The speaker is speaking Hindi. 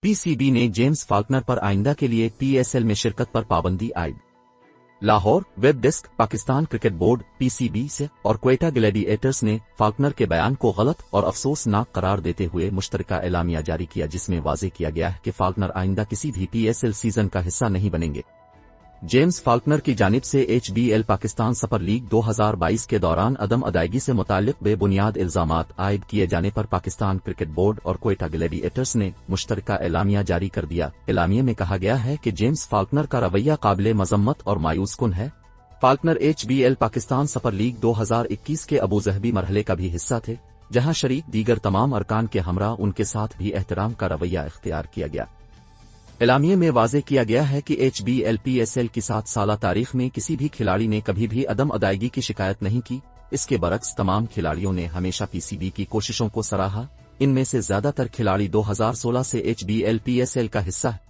पीसीबी ने जेम्स फाल्कनर पर आइंदा के लिए पीएसएल में शिरकत पर पाबंदी आयद। Lahore. Web desk. Pakistan cricket board PCB से और क्वेटा ग्लैडिएटर्स ने फाल्कनर के बयान को गलत और अफसोसनाक करार देते हुए मुश्तरका एलामिया जारी किया, जिसमें वाज़ेह किया गया है कि फाल्कनर आइंदा किसी भी पीएसएल सीजन का हिस्सा नहीं बनेंगे। जेम्स फाल्कनर की जानिब से एचबीएल पाकिस्तान सुपर लीग 2022 के दौरान अदम अदायगी से मुताल्लिक बेबुनियाद इल्जामात आयद किए जाने पर पाकिस्तान क्रिकेट बोर्ड और क्वेटा ग्लैडिएटर्स ने मुश्तरका एलामिया जारी कर दिया। एलामिया में कहा गया है कि जेम्स फाल्कनर का रवैया काबिले मजम्मत और मायूसकुन है। Faulkner HBL Pakistan super league 2021 के अबूजहबी मरहले का भी हिस्सा थे, जहां शरीक दीगर तमाम अरकान के हमरा उनके साथ भी एहतराम का रवैया इख्तियार किया गया। एलामिया में वाज़ेह किया गया है कि एचबीएल पीएसएल की 7 साला तारीख में किसी भी खिलाड़ी ने कभी भी अदम अदायगी की शिकायत नहीं की। इसके बरक्स तमाम खिलाड़ियों ने हमेशा पीसीबी की कोशिशों को सराहा। इनमें से ज्यादातर खिलाड़ी 2016 से एचबीएल पीएसएल का हिस्सा है।